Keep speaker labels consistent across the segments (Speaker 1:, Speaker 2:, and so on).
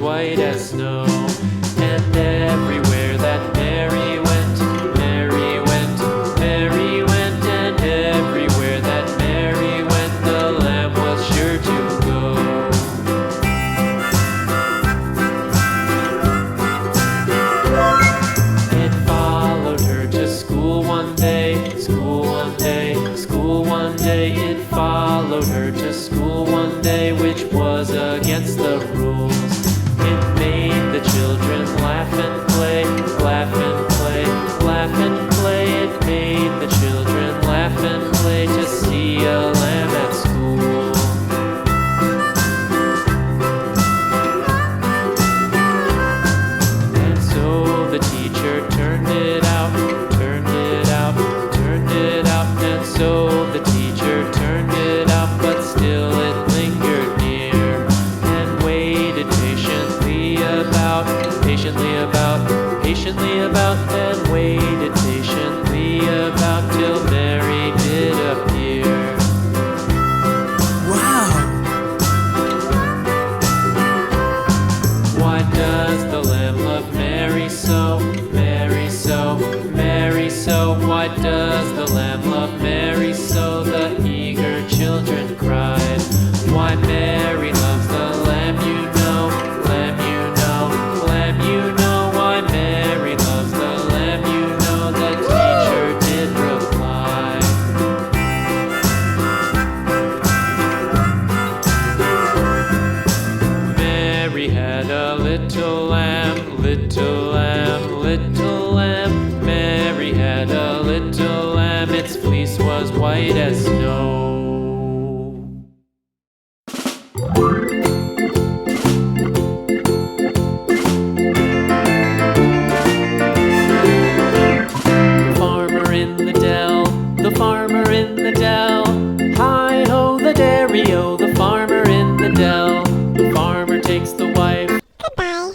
Speaker 1: white as snow. And everywhere that Mary went, Mary went, Mary went, and everywhere that Mary went, the lamb was sure to go. It followed her to school one day, school one day, school one day. It followed her to school one day, which was against the rules. It made the children laugh and play, laugh and play, laugh and play. It made the children laugh and play to see a lamb at school. And so the teacher turned it out, turned it out, turned it out. And so the teacher turned it out, but still it lingered near and waited patiently about, patiently about, and waited patiently about till Mary did appear.
Speaker 2: Wow!
Speaker 1: Why does the lamb love Mary so, Mary so, Mary so? Why does the lamb love Mary so? The eager children cried. Why Mary loves the lamb, you know, lamb, you know, lamb, you know. Why Mary loves the lamb, you know, the teacher did reply. Mary had a little lamb, little lamb, little lamb. Mary had a little lamb, its fleece was white as snow. The farmer in the dell, hi-ho the dairy-o, the farmer in the dell. The farmer takes the wife.
Speaker 3: Goodbye.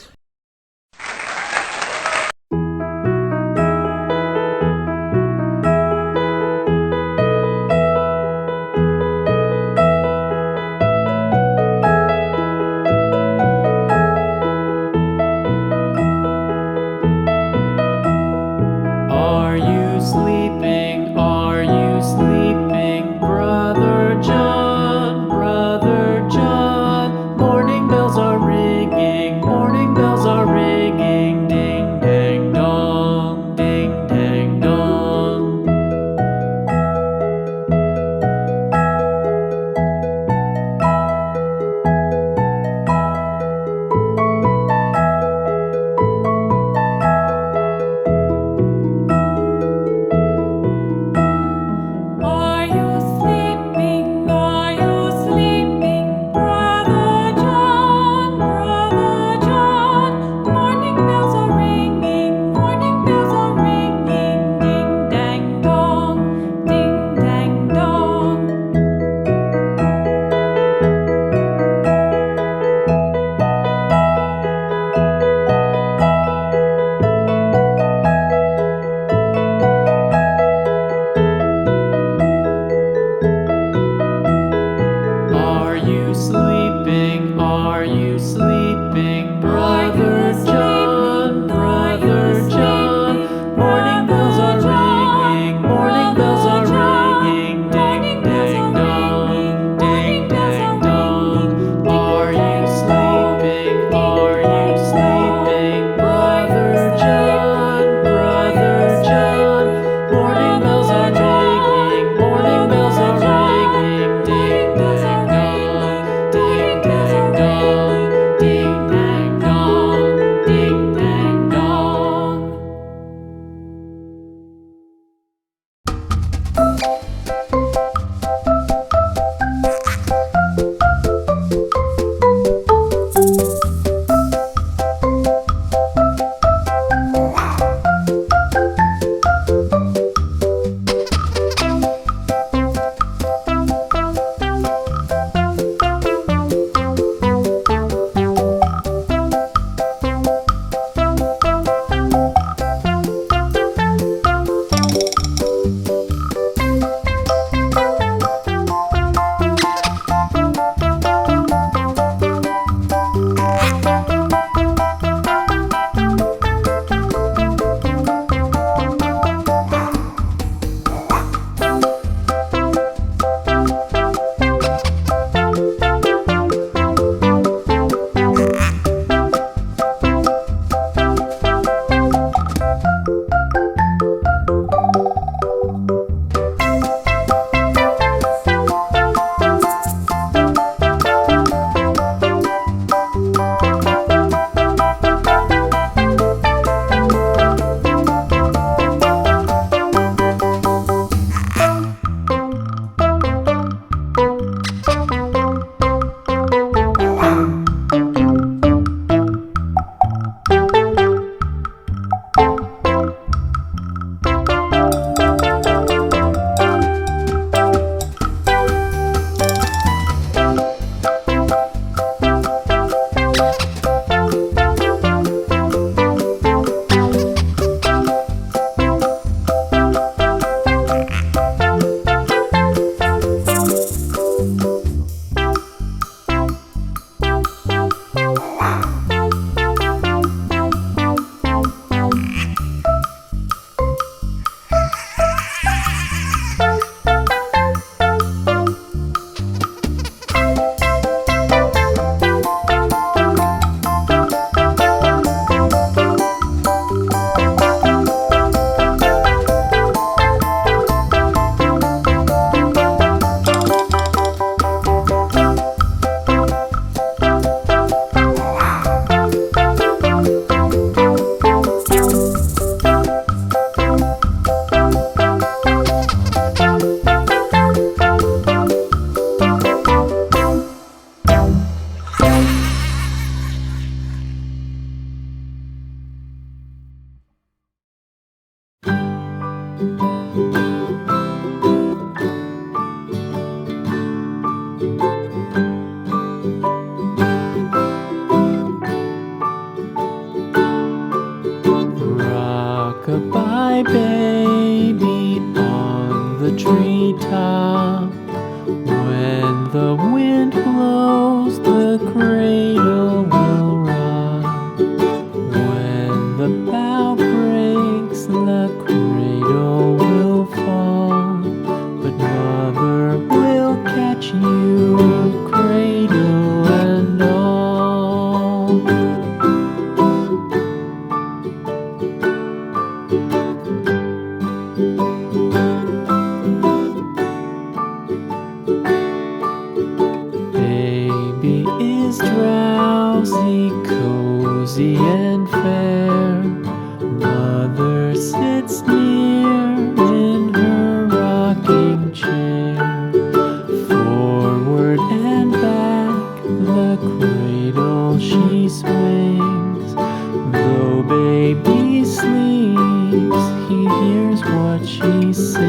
Speaker 1: Rock-a-bye baby on the treetop. When the wind blows, the cradle will rock. When the bough breaks, the cradle will fall. But mother will catch you, cradle and all. Baby is drowsy, cozy and fair. Mother sits near in her rocking chair. Forward and back, the cradle she swings. Though baby sleeps, he hears what she sings.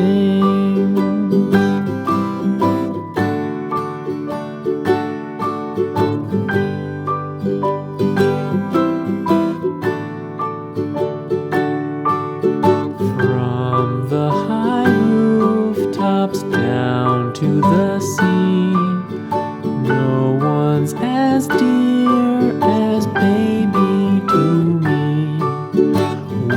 Speaker 1: From the high rooftops down to the sea, no one's as dear as baby to me.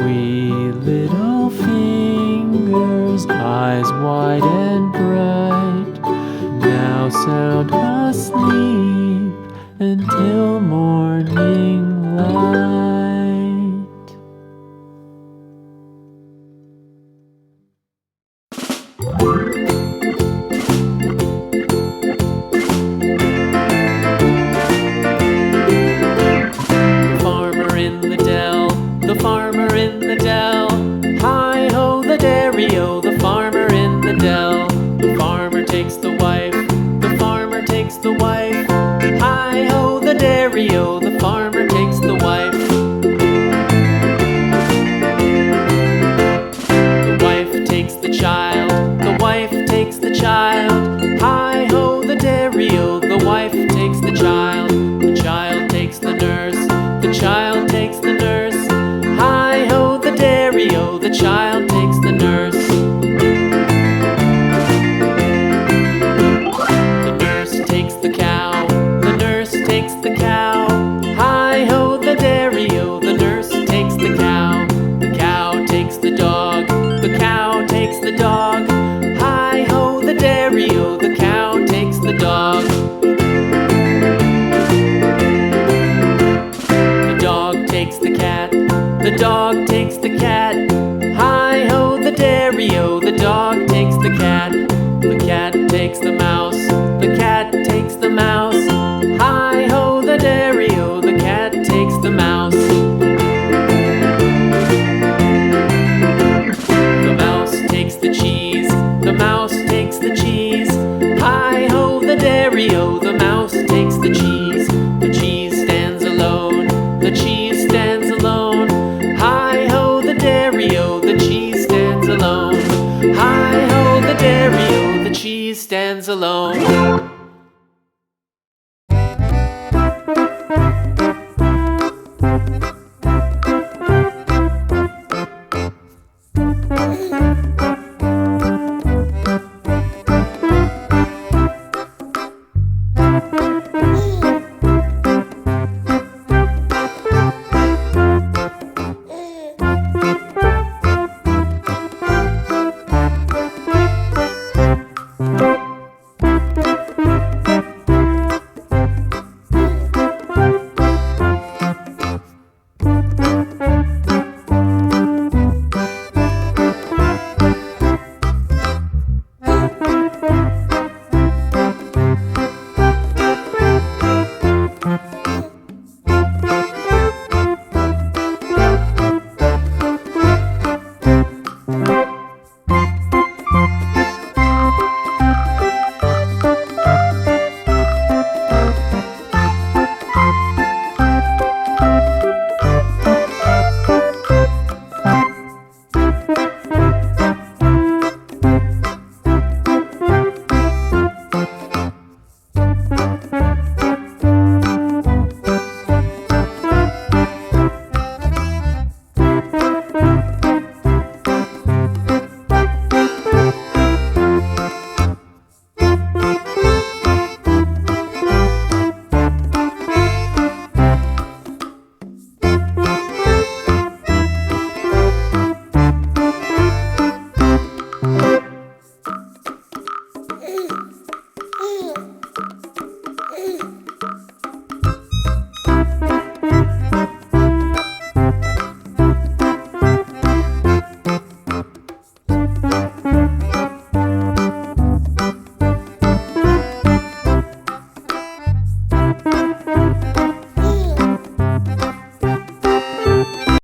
Speaker 1: Wee little fingers, eyes wide and bright, now sound asleep until morning light. The farmer in the dell, hi-ho the dairy-o, the farmer in the dell. The farmer takes the wife, the farmer takes the wife, hi-ho the dairy-o, the farmer takes the wife. The wife takes the child, the wife takes the child, hi-ho the dairy-o, the wife takes the child. The child takes the nurse, the child takes the nurse, hi-ho the dairy-o, the child takes the nurse. The nurse takes the cow, the nurse takes the cow, hi-ho the dairy-o, the nurse takes the cow. The cow takes the dog, the cow takes the dog, hi-ho the dairy-o, the cow takes the dog. The dog takes the cat, the dog takes